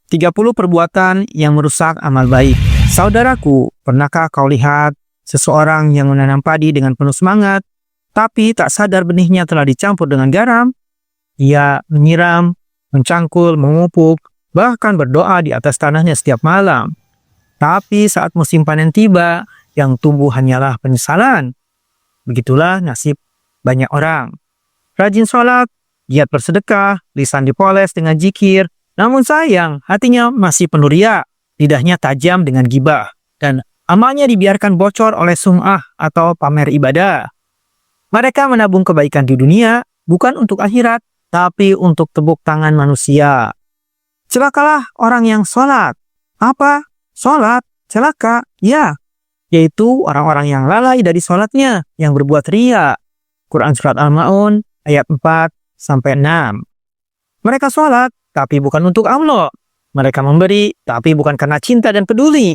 30 perbuatan yang merusak amal baik. Saudaraku, pernahkah kau lihat seseorang yang menanam padi dengan penuh semangat, tapi tak sadar benihnya telah dicampur dengan garam? Ia menyiram, mencangkul, memupuk, bahkan berdoa di atas tanahnya setiap malam. Tapi saat musim panen tiba, yang tumbuh hanyalah penyesalan. Begitulah nasib banyak orang. Rajin sholat, giat bersedekah, lisan dipoles dengan zikir, namun sayang, hatinya masih penuh riya, lidahnya tajam dengan gibah, dan amalnya dibiarkan bocor oleh sum'ah atau pamer ibadah. Mereka menabung kebaikan di dunia, bukan untuk akhirat, tapi untuk tepuk tangan manusia. Celakalah orang yang sholat. Apa? Sholat? Celaka? Ya, yaitu orang-orang yang lalai dari sholatnya, yang berbuat riya. Quran Surat Al-Ma'un, ayat 4-6. Mereka sholat, tapi bukan untuk Allah. Mereka memberi, tapi bukan karena cinta dan peduli.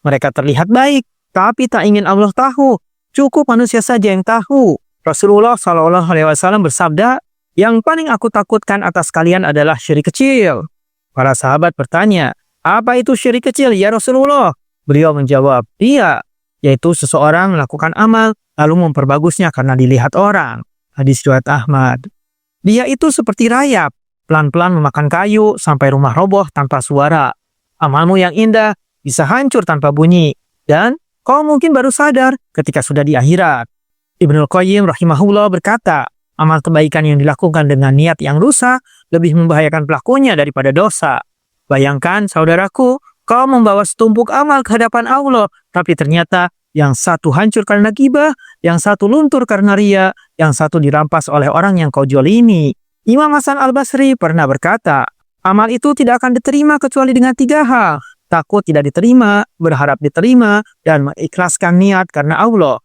Mereka terlihat baik, tapi tak ingin Allah tahu. Cukup manusia saja yang tahu. Rasulullah SAW bersabda, yang paling aku takutkan atas kalian adalah syirik kecil. Para sahabat bertanya, apa itu syirik kecil ya Rasulullah? Beliau menjawab, iya, yaitu seseorang melakukan amal, lalu memperbagusnya karena dilihat orang. Hadis riwayat Ahmad. Dia itu seperti rayap, pelan-pelan memakan kayu sampai rumah roboh tanpa suara. Amalmu yang indah bisa hancur tanpa bunyi. Dan kau mungkin baru sadar ketika sudah di akhirat. Ibnul Qayyim rahimahullah berkata, amal kebaikan yang dilakukan dengan niat yang rusak lebih membahayakan pelakunya daripada dosa. Bayangkan saudaraku, kau membawa setumpuk amal ke hadapan Allah, tapi ternyata yang satu hancur karena gibah, yang satu luntur karena riya, yang satu dirampas oleh orang yang kau zalimi. Imam Hasan Al-Basri pernah berkata, amal itu tidak akan diterima kecuali dengan 3 hal. Takut tidak diterima, berharap diterima, dan mengikhlaskan niat karena Allah.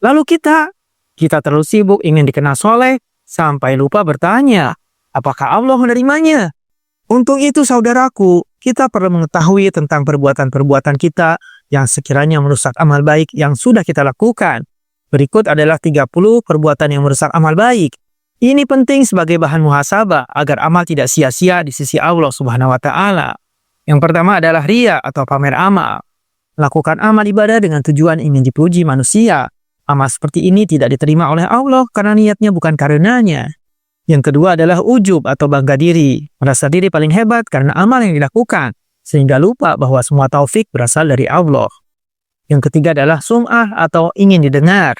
Lalu kita terlalu sibuk ingin dikenal soleh, sampai lupa bertanya, apakah Allah menerimanya? Untuk itu saudaraku, kita perlu mengetahui tentang perbuatan-perbuatan kita yang sekiranya merusak amal baik yang sudah kita lakukan. Berikut adalah 30 perbuatan yang merusak amal baik. Ini penting sebagai bahan muhasabah agar amal tidak sia-sia di sisi Allah Subhanahu wa taala. Yang pertama adalah riya atau pamer amal. Lakukan amal ibadah dengan tujuan ingin dipuji manusia. Amal seperti ini tidak diterima oleh Allah karena niatnya bukan karenanya. Yang kedua adalah ujub atau bangga diri. Merasa diri paling hebat karena amal yang dilakukan, sehingga lupa bahwa semua taufik berasal dari Allah. Yang ketiga adalah sum'ah atau ingin didengar.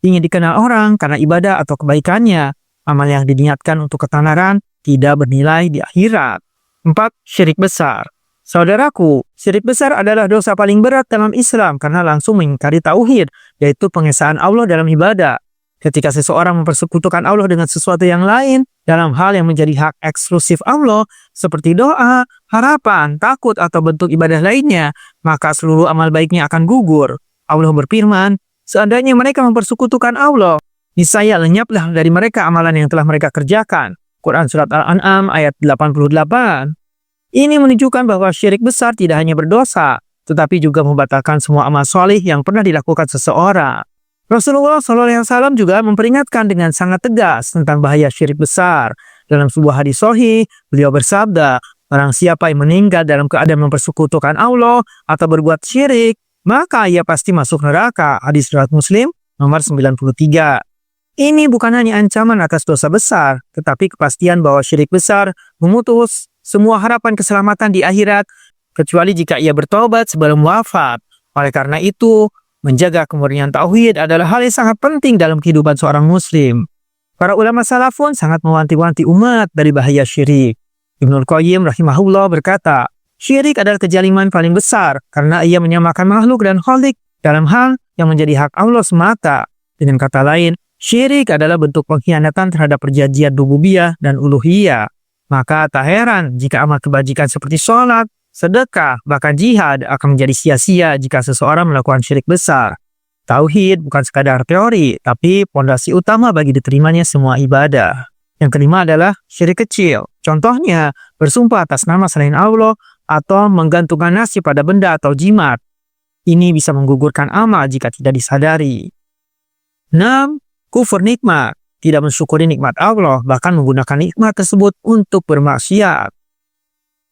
Ingin dikenal orang karena ibadah atau kebaikannya. Amal yang diniatkan untuk ketenaran tidak bernilai di akhirat. 4. Syirik besar. Saudaraku, syirik besar adalah dosa paling berat dalam Islam karena langsung mengingkari tauhid, yaitu pengesaan Allah dalam ibadah. Ketika seseorang mempersekutukan Allah dengan sesuatu yang lain dalam hal yang menjadi hak eksklusif Allah, seperti doa, harapan, takut, atau bentuk ibadah lainnya, maka seluruh amal baiknya akan gugur. Allah berfirman, seandainya mereka mempersekutukan Allah, niscaya lenyaplah dari mereka amalan yang telah mereka kerjakan. Quran Surat Al-An'am ayat 88. Ini menunjukkan bahwa syirik besar tidak hanya berdosa, tetapi juga membatalkan semua amal soleh yang pernah dilakukan seseorang. Rasulullah SAW juga memperingatkan dengan sangat tegas tentang bahaya syirik besar. Dalam sebuah hadis sahih, beliau bersabda, barang siapa yang meninggal dalam keadaan mempersekutukan Allah atau berbuat syirik, maka ia pasti masuk neraka. Hadis riwayat Muslim nomor 93. Ini bukan hanya ancaman atas dosa besar, tetapi kepastian bahwa syirik besar memutus semua harapan keselamatan di akhirat, kecuali jika ia bertobat sebelum wafat. Oleh karena itu, menjaga kemurnian tauhid adalah hal yang sangat penting dalam kehidupan seorang muslim. Para ulama salafun sangat mewanti-wanti umat dari bahaya syirik. Ibnul Qayyim rahimahullah berkata, syirik adalah kezaliman paling besar karena ia menyamakan makhluk dan khalik dalam hal yang menjadi hak Allah semata. Dengan kata lain, syirik adalah bentuk pengkhianatan terhadap perjanjian rububiyah dan uluhiyah. Maka tak heran jika amal kebajikan seperti sholat, sedekah, bahkan jihad akan menjadi sia-sia jika seseorang melakukan syirik besar. Tauhid bukan sekadar teori, tapi pondasi utama bagi diterimanya semua ibadah. Yang kelima adalah syirik kecil. Contohnya, bersumpah atas nama selain Allah atau menggantungkan nasib pada benda atau jimat. Ini bisa menggugurkan amal jika tidak disadari. 6. Kufur nikmat. Tidak mensyukuri nikmat Allah, bahkan menggunakan nikmat tersebut untuk bermaksiat.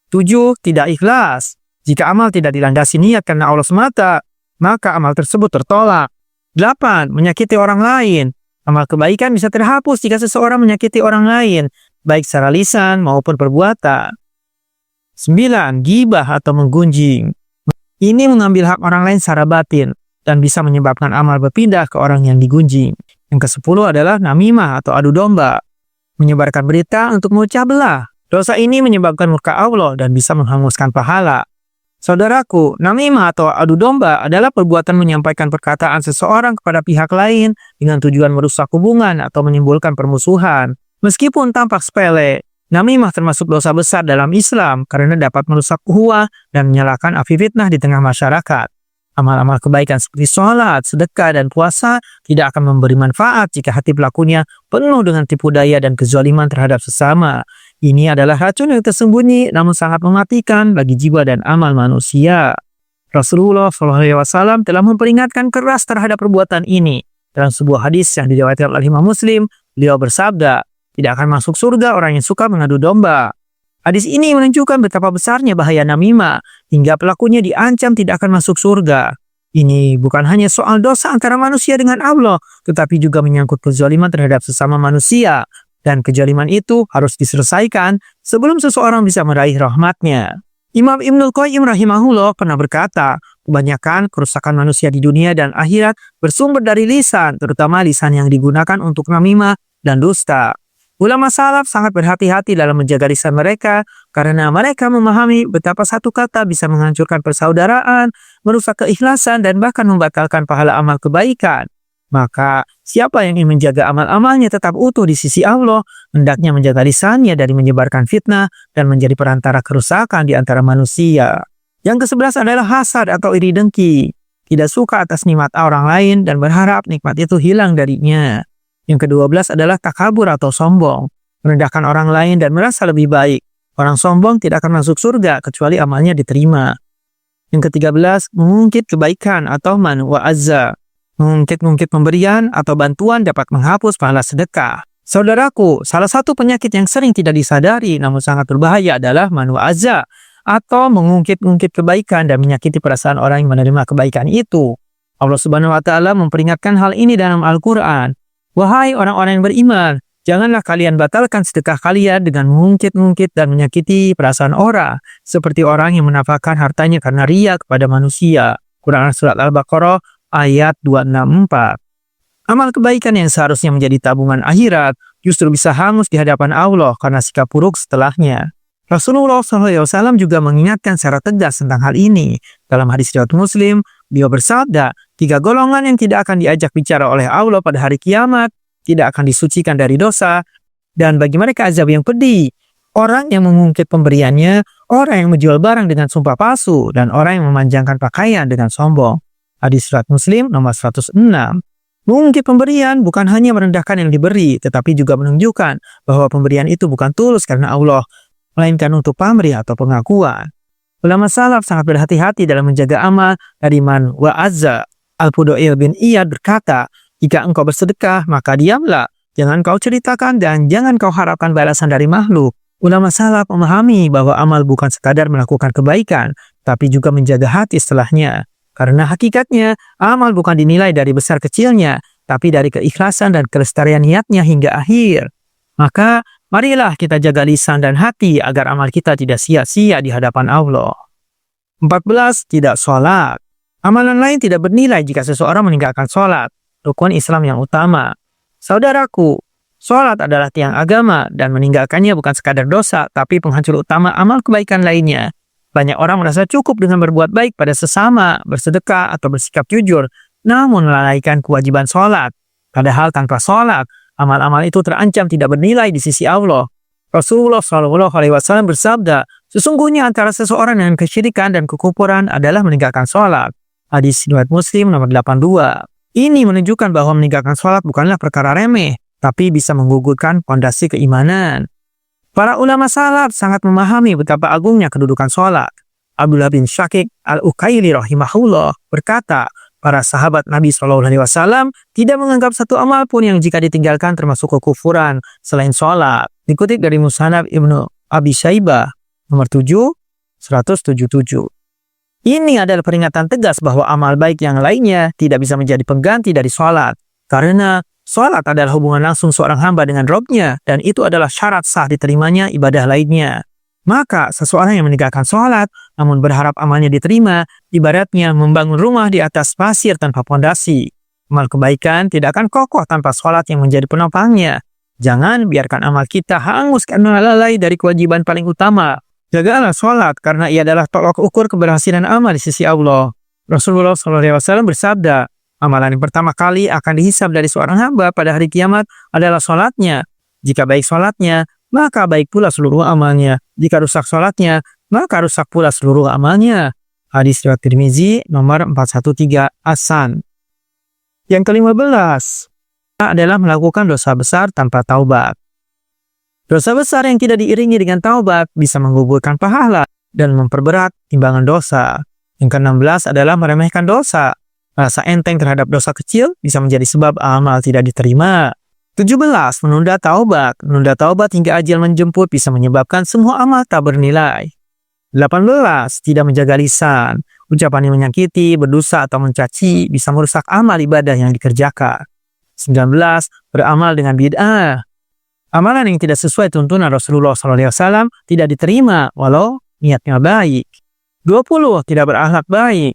7. Tidak ikhlas. Jika amal tidak dilandasi niat karena Allah semata, maka amal tersebut tertolak. 8. Menyakiti orang lain. Amal kebaikan bisa terhapus jika seseorang menyakiti orang lain, baik secara lisan maupun perbuatan. 9. Gibah atau menggunjing. Ini mengambil hak orang lain secara batin dan bisa menyebabkan amal berpindah ke orang yang digunjing. Yang ke-10 adalah namimah atau adu domba. Menyebarkan berita untuk memecah belah. Dosa ini menyebabkan murka Allah dan bisa menghanguskan pahala. Saudaraku, namimah atau adu domba adalah perbuatan menyampaikan perkataan seseorang kepada pihak lain dengan tujuan merusak hubungan atau menimbulkan permusuhan. Meskipun tampak sepele, namimah termasuk dosa besar dalam Islam karena dapat merusak ukhuwah dan menyalakan api fitnah di tengah masyarakat. Amal-amal kebaikan seperti sholat, sedekah, dan puasa tidak akan memberi manfaat jika hati pelakunya penuh dengan tipu daya dan kezaliman terhadap sesama. Ini adalah racun yang tersembunyi namun sangat mematikan bagi jiwa dan amal manusia. Rasulullah SAW telah memperingatkan keras terhadap perbuatan ini. Dalam sebuah hadis yang diriwayatkan oleh Imam Muslim, beliau bersabda, tidak akan masuk surga orang yang suka mengadu domba. Hadis ini menunjukkan betapa besarnya bahaya namimah hingga pelakunya diancam tidak akan masuk surga. Ini bukan hanya soal dosa antara manusia dengan Allah, tetapi juga menyangkut kezaliman terhadap sesama manusia. Dan kezaliman itu harus diselesaikan sebelum seseorang bisa meraih rahmatnya. Imam Ibnul Qayyim rahimahullah pernah berkata, kebanyakan kerusakan manusia di dunia dan akhirat bersumber dari lisan, terutama lisan yang digunakan untuk namimah dan dusta. Ulama salaf sangat berhati-hati dalam menjaga lisan mereka karena mereka memahami betapa satu kata bisa menghancurkan persaudaraan, merusak keikhlasan, dan bahkan membatalkan pahala amal kebaikan. Maka, siapa yang ingin menjaga amal-amalnya tetap utuh di sisi Allah, hendaknya menjaga lisannya dari menyebarkan fitnah dan menjadi perantara kerusakan di antara manusia. Yang ke-11 adalah hasad atau iri dengki. Tidak suka atas nikmat orang lain dan berharap nikmat itu hilang darinya. Yang ke-12 adalah takabur atau sombong. Merendahkan orang lain dan merasa lebih baik. Orang sombong tidak akan masuk surga kecuali amalnya diterima. Yang ke-13, mengungkit kebaikan atau man wa'azza. Mengungkit-ungkit pemberian atau bantuan dapat menghapus pahala sedekah. Saudaraku, salah satu penyakit yang sering tidak disadari namun sangat berbahaya adalah man wa'azza atau mengungkit-ungkit kebaikan dan menyakiti perasaan orang yang menerima kebaikan itu. Allah Subhanahu wa taala memperingatkan hal ini dalam Al-Qur'an. Wahai orang-orang yang beriman, janganlah kalian batalkan sedekah kalian dengan mengungkit-ungkit dan menyakiti perasaan orang, seperti orang yang menafkahkan hartanya karena riya kepada manusia. Quran Surat Al-Baqarah ayat 264. Amal kebaikan yang seharusnya menjadi tabungan akhirat justru bisa hangus di hadapan Allah karena sikap buruk setelahnya. Rasulullah SAW juga mengingatkan secara tegas tentang hal ini. Dalam hadis riwayat Muslim, beliau bersabda, 3 golongan yang tidak akan diajak bicara oleh Allah pada hari kiamat, tidak akan disucikan dari dosa, dan bagi mereka azab yang pedih. Orang yang mengungkit pemberiannya, orang yang menjual barang dengan sumpah palsu, dan orang yang memanjangkan pakaian dengan sombong. Hadis riwayat Muslim nomor 106. Mengungkit pemberian bukan hanya merendahkan yang diberi, tetapi juga menunjukkan bahwa pemberian itu bukan tulus karena Allah, melainkan untuk pamrih atau pengakuan. Ulama salaf sangat berhati-hati dalam menjaga amal dari man wa'azza. Al-Fudail bin Iyad berkata, jika engkau bersedekah, maka diamlah. Jangan kau ceritakan dan jangan kau harapkan balasan dari makhluk. Ulama salaf memahami bahwa amal bukan sekadar melakukan kebaikan, tapi juga menjaga hati setelahnya. Karena hakikatnya, amal bukan dinilai dari besar kecilnya, tapi dari keikhlasan dan kelestarian niatnya hingga akhir. Maka, marilah kita jaga lisan dan hati agar amal kita tidak sia-sia di hadapan Allah. 14. Tidak sholat. Amalan lain tidak bernilai jika seseorang meninggalkan sholat, rukun Islam yang utama. Saudaraku, sholat adalah tiang agama dan meninggalkannya bukan sekadar dosa, tapi penghancur utama amal kebaikan lainnya. Banyak orang merasa cukup dengan berbuat baik pada sesama, bersedekah, atau bersikap jujur, namun melalaikan kewajiban sholat. Padahal tanpa sholat, amal-amal itu terancam tidak bernilai di sisi Allah. Rasulullah SAW bersabda, sesungguhnya antara seseorang dengan kesyirikan dan kekufuran adalah meninggalkan sholat. Hadis riwayat Muslim nomor 82. Ini menunjukkan bahwa meninggalkan sholat bukanlah perkara remeh, tapi bisa menggugurkan fondasi keimanan. Para ulama salaf sangat memahami betapa agungnya kedudukan sholat. Abdullah bin Syakik al-Ukaili rahimahullah berkata, para sahabat Nabi SAW tidak menganggap satu amal pun yang jika ditinggalkan termasuk kekufuran selain sholat. Dikutip dari Musnad Ibnu Abi Syaibah nomor 7, 177. Ini adalah peringatan tegas bahwa amal baik yang lainnya tidak bisa menjadi pengganti dari sholat. Karena sholat adalah hubungan langsung seorang hamba dengan Robnya, dan itu adalah syarat sah diterimanya ibadah lainnya. Maka seseorang yang meninggalkan sholat, namun berharap amalnya diterima, ibaratnya membangun rumah di atas pasir tanpa pondasi. Amal kebaikan tidak akan kokoh tanpa sholat yang menjadi penopangnya. Jangan biarkan amal kita hangus karena lalai dari kewajiban paling utama. Jagalah sholat karena ia adalah tolok ukur keberhasilan amal di sisi Allah. Rasulullah SAW bersabda, amalan yang pertama kali akan dihisab dari seorang hamba pada hari kiamat adalah sholatnya. Jika baik sholatnya, maka baik pula seluruh amalnya. Jika rusak sholatnya, maka rusak pula seluruh amalnya. Hadis riwayat Tirmizi nomor 413 Hasan. Yang ke-15 adalah melakukan dosa besar tanpa taubat. Dosa besar yang tidak diiringi dengan taubat bisa menggugurkan pahala dan memperberat timbangan dosa. Yang ke-16 adalah meremehkan dosa. Rasa enteng terhadap dosa kecil bisa menjadi sebab amal tidak diterima. 17. Menunda taubat. Menunda taubat hingga ajal menjemput bisa menyebabkan semua amal tak bernilai. 18. Tidak menjaga lisan. Ucapan yang menyakiti, berdosa atau mencaci bisa merusak amal ibadah yang dikerjakan. 19. Beramal dengan bid'ah. Amalan yang tidak sesuai tuntunan Rasulullah SAW tidak diterima walau niatnya baik. 20. Tidak berakhlak baik.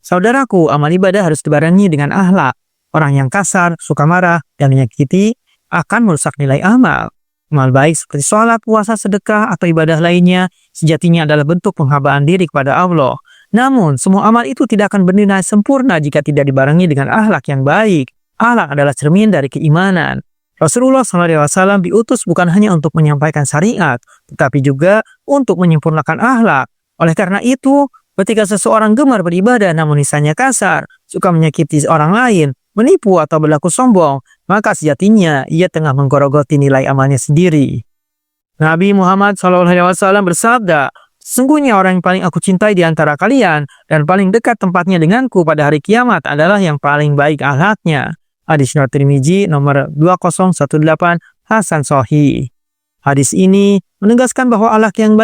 Saudaraku, amal ibadah harus dibarengi dengan akhlak. Orang yang kasar, suka marah, dan menyakiti akan merusak nilai amal. Amal baik seperti sholat, puasa, sedekah, atau ibadah lainnya sejatinya adalah bentuk penghambaan diri kepada Allah. Namun, semua amal itu tidak akan bernilai sempurna jika tidak dibarengi dengan akhlak yang baik. Akhlak adalah cermin dari keimanan. Rasulullah SAW diutus bukan hanya untuk menyampaikan syariat, tetapi juga untuk menyempurnakan akhlak. Oleh karena itu, ketika seseorang gemar beribadah namun lisannya kasar, suka menyakiti orang lain, menipu atau berlaku sombong, maka sejatinya ia tengah menggerogoti nilai amalnya sendiri. Nabi Muhammad SAW bersabda, sesungguhnya orang yang paling aku cintai di antara kalian dan paling dekat tempatnya denganku pada hari kiamat adalah yang paling baik akhlaknya. Hadis riwayat Tirmizi nomor 2018 Hasan Sahih. Hadis ini menegaskan bahwa akhlak yang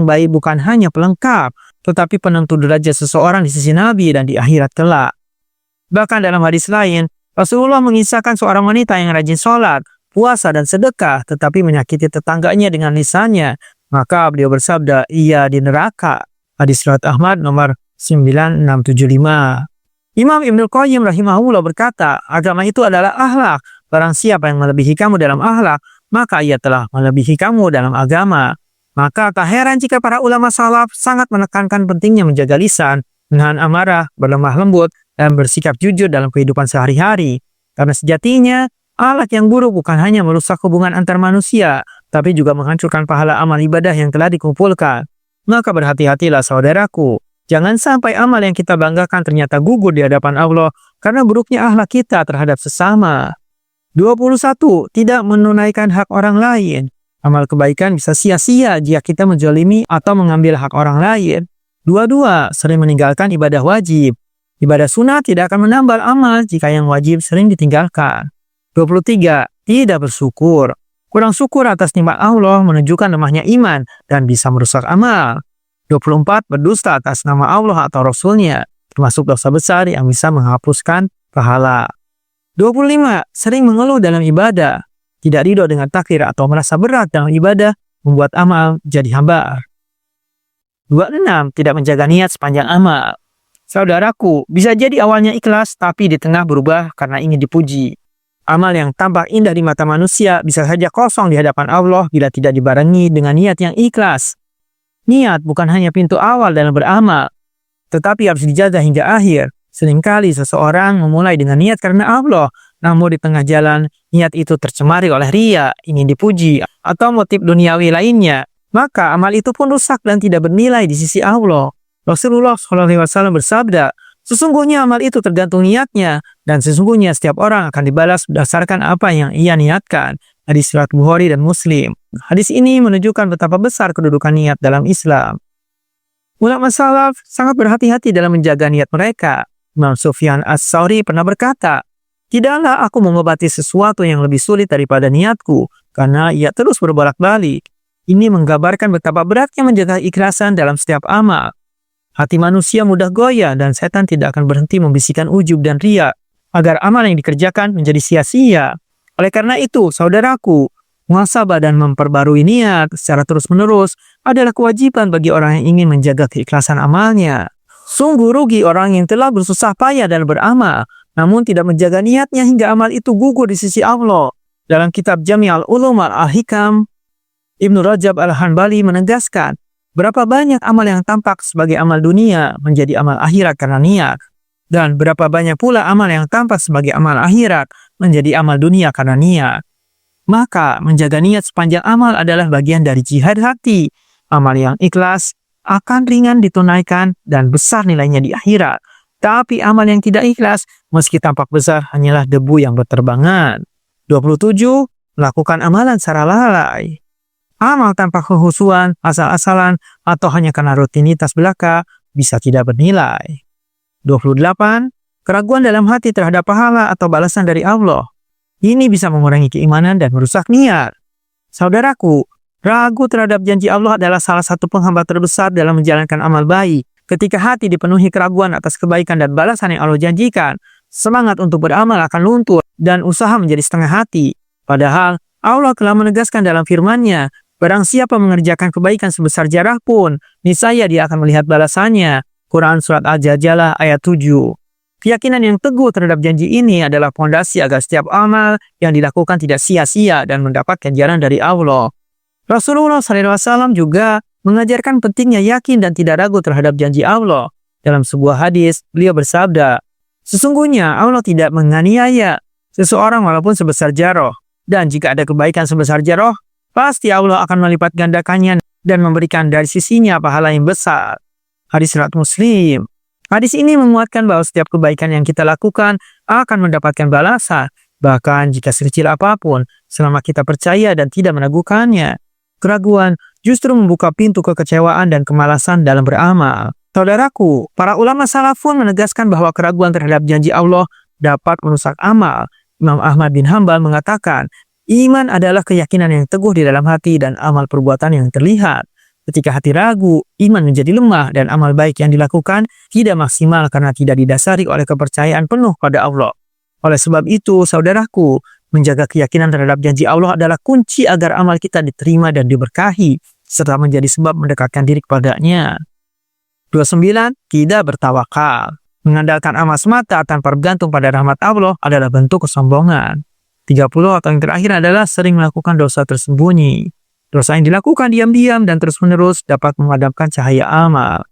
baik bukan hanya pelengkap, tetapi penentu derajat seseorang di sisi Nabi dan di akhirat kelak. Bahkan dalam hadis lain, Rasulullah mengisahkan seorang wanita yang rajin sholat, puasa dan sedekah, tetapi menyakiti tetangganya dengan lisannya, maka beliau bersabda, ia di neraka. Hadis riwayat Ahmad nomor 9675. Imam Ibnu Qayyim rahimahullah berkata, agama itu adalah akhlak. Barang siapa yang melebihi kamu dalam akhlak, maka ia telah melebihi kamu dalam agama. Maka tak heran jika para ulama salaf sangat menekankan pentingnya menjaga lisan, menahan amarah, berlemah lembut, dan bersikap jujur dalam kehidupan sehari-hari. Karena sejatinya, akhlak yang buruk bukan hanya merusak hubungan antar manusia, tapi juga menghancurkan pahala amal ibadah yang telah dikumpulkan. Maka berhati-hatilah saudaraku. Jangan sampai amal yang kita banggakan ternyata gugur di hadapan Allah karena buruknya akhlak kita terhadap sesama. 21. Tidak menunaikan hak orang lain. Amal kebaikan bisa sia-sia jika kita menzalimi atau mengambil hak orang lain. 22. Sering meninggalkan ibadah wajib. Ibadah sunnah tidak akan menambal amal jika yang wajib sering ditinggalkan. 23. Tidak bersyukur. Kurang syukur atas nikmat Allah menunjukkan lemahnya iman dan bisa merusak amal. 24. Berdusta atas nama Allah atau Rasulnya, termasuk dosa besar yang bisa menghapuskan pahala. 25. Sering mengeluh dalam ibadah. Tidak ridho dengan takdir atau merasa berat dalam ibadah, membuat amal jadi hambar. 26. Tidak menjaga niat sepanjang amal. Saudaraku, bisa jadi awalnya ikhlas, tapi di tengah berubah karena ingin dipuji. Amal yang tampak indah di mata manusia bisa saja kosong di hadapan Allah bila tidak dibarengi dengan niat yang ikhlas. Niat bukan hanya pintu awal dalam beramal, tetapi harus dijaga hingga akhir. Seringkali seseorang memulai dengan niat karena Allah, namun di tengah jalan, niat itu tercemari oleh riya, ingin dipuji, atau motif duniawi lainnya. Maka amal itu pun rusak dan tidak bernilai di sisi Allah. Rasulullah SAW bersabda, sesungguhnya amal itu tergantung niatnya, dan sesungguhnya setiap orang akan dibalas berdasarkan apa yang ia niatkan. Hadis riwayat Bukhari dan Muslim. Hadis ini menunjukkan betapa besar kedudukan niat dalam Islam. Ulama salaf sangat berhati-hati dalam menjaga niat mereka. Imam Sufyan Ats-Tsauri pernah berkata, tidaklah aku mengobati sesuatu yang lebih sulit daripada niatku, karena ia terus berbolak-balik. Ini menggambarkan betapa beratnya menjaga ikhlasan dalam setiap amal. Hati manusia mudah goyah dan setan tidak akan berhenti membisikkan ujub dan riya agar amal yang dikerjakan menjadi sia-sia. Oleh karena itu, saudaraku, muhasabah dan memperbarui niat secara terus-menerus adalah kewajiban bagi orang yang ingin menjaga keikhlasan amalnya. Sungguh rugi orang yang telah bersusah payah dan beramal, namun tidak menjaga niatnya hingga amal itu gugur di sisi Allah. Dalam kitab Jami' al-Ulum al-Hikam, Ibnu Rajab al-Hanbali menegaskan, berapa banyak amal yang tampak sebagai amal dunia menjadi amal akhirat karena niat, dan berapa banyak pula amal yang tampak sebagai amal akhirat menjadi amal dunia karena niat. Maka menjaga niat sepanjang amal adalah bagian dari jihad hati. Amal yang ikhlas akan ringan ditunaikan dan besar nilainya di akhirat. Tapi amal yang tidak ikhlas, meski tampak besar, hanyalah debu yang berterbangan. 27. Melakukan amalan secara lalai. Amal tanpa kekhusyuan, asal-asalan, atau hanya karena rutinitas belaka bisa tidak bernilai. 28. Keraguan dalam hati terhadap pahala atau balasan dari Allah. Ini bisa mengurangi keimanan dan merusak niat. Saudaraku, ragu terhadap janji Allah adalah salah satu penghambat terbesar dalam menjalankan amal baik. Ketika hati dipenuhi keraguan atas kebaikan dan balasan yang Allah janjikan, semangat untuk beramal akan luntur dan usaha menjadi setengah hati. Padahal Allah telah menegaskan dalam firman-Nya, barang siapa mengerjakan kebaikan sebesar jarah pun, niscaya dia akan melihat balasannya. Quran Surat Al-Jajalah ayat 7. Keyakinan yang teguh terhadap janji ini adalah fondasi agar setiap amal yang dilakukan tidak sia-sia dan mendapat ganjaran dari Allah. Rasulullah SAW juga mengajarkan pentingnya yakin dan tidak ragu terhadap janji Allah. Dalam sebuah hadis, beliau bersabda, sesungguhnya Allah tidak menganiaya seseorang walaupun sebesar jarah. Dan jika ada kebaikan sebesar jarah, pasti Allah akan melipat gandakannya dan memberikan dari sisinya pahala yang besar. Hadis riwayat Muslim. Hadis ini menguatkan bahwa setiap kebaikan yang kita lakukan akan mendapatkan balasan, bahkan jika sekecil apapun, selama kita percaya dan tidak meragukannya. Keraguan justru membuka pintu kekecewaan dan kemalasan dalam beramal. Saudaraku, para ulama salafun menegaskan bahwa keraguan terhadap janji Allah dapat merusak amal. Imam Ahmad bin Hanbal mengatakan, iman adalah keyakinan yang teguh di dalam hati dan amal perbuatan yang terlihat. Ketika hati ragu, iman menjadi lemah dan amal baik yang dilakukan tidak maksimal karena tidak didasari oleh kepercayaan penuh pada Allah. Oleh sebab itu, saudaraku, menjaga keyakinan terhadap janji Allah adalah kunci agar amal kita diterima dan diberkahi, serta menjadi sebab mendekatkan diri kepadanya. 29. Tidak bertawakal. Mengandalkan amal semata tanpa bergantung pada rahmat Allah adalah bentuk kesombongan. 30 atau yang terakhir adalah sering melakukan dosa tersembunyi. Dosa yang dilakukan diam-diam dan terus-menerus dapat memadamkan cahaya amal.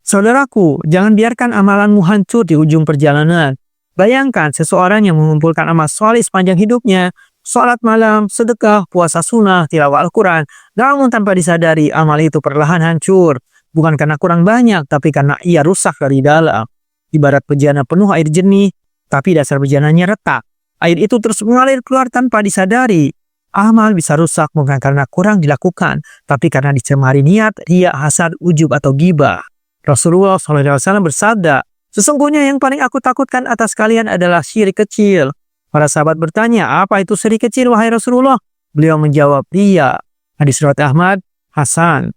Saudaraku, jangan biarkan amalanmu hancur di ujung perjalanan. Bayangkan seseorang yang mengumpulkan amal soleh sepanjang hidupnya, sholat malam, sedekah, puasa sunnah, tilawah Al-Quran, namun tanpa disadari amal itu perlahan hancur. Bukan karena kurang banyak, tapi karena ia rusak dari dalam. Ibarat bejana penuh air jernih, tapi dasar bejananya retak. Air itu terus mengalir keluar tanpa disadari. Amal bisa rusak bukan karena kurang dilakukan, tapi karena dicemari niat, riya, hasad, ujub, atau ghibah. Rasulullah SAW bersabda, sesungguhnya yang paling aku takutkan atas kalian adalah syirik kecil. Para sahabat bertanya, apa itu syirik kecil wahai Rasulullah? Beliau menjawab, riya. Hadis riwayat Ahmad, Hasan.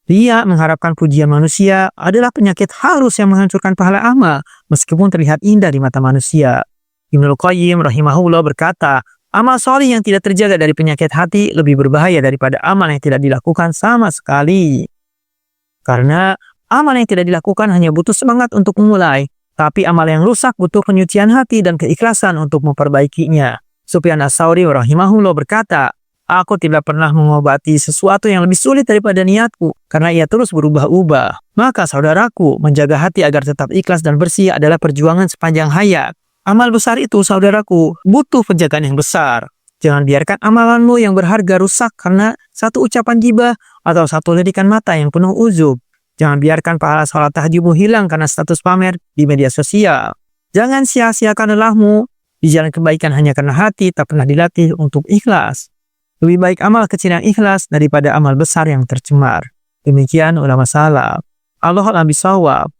Riya mengharapkan pujian manusia adalah penyakit halus yang menghancurkan pahala amal, meskipun terlihat indah di mata manusia. Ibnul Qayyim rahimahullah berkata, amal soleh yang tidak terjaga dari penyakit hati lebih berbahaya daripada amal yang tidak dilakukan sama sekali. Karena amal yang tidak dilakukan hanya butuh semangat untuk memulai, tapi amal yang rusak butuh penyucian hati dan keikhlasan untuk memperbaikinya. Sufyan Ats-Tsauri rahimahullah berkata, aku tidak pernah mengobati sesuatu yang lebih sulit daripada niatku, karena ia terus berubah-ubah. Maka saudaraku, menjaga hati agar tetap ikhlas dan bersih adalah perjuangan sepanjang hayat. Amal besar itu, saudaraku, butuh penjagaan yang besar. Jangan biarkan amalanmu yang berharga rusak karena satu ucapan ghibah atau satu lirikan mata yang penuh uzub. Jangan biarkan pahala sholat tahajudmu hilang karena status pamer di media sosial. Jangan sia-siakan lelahmu di jalan kebaikan hanya karena hati tak pernah dilatih untuk ikhlas. Lebih baik amal kecil yang ikhlas daripada amal besar yang tercemar. Demikian ulama salaf. Allahu a'lam bishawab.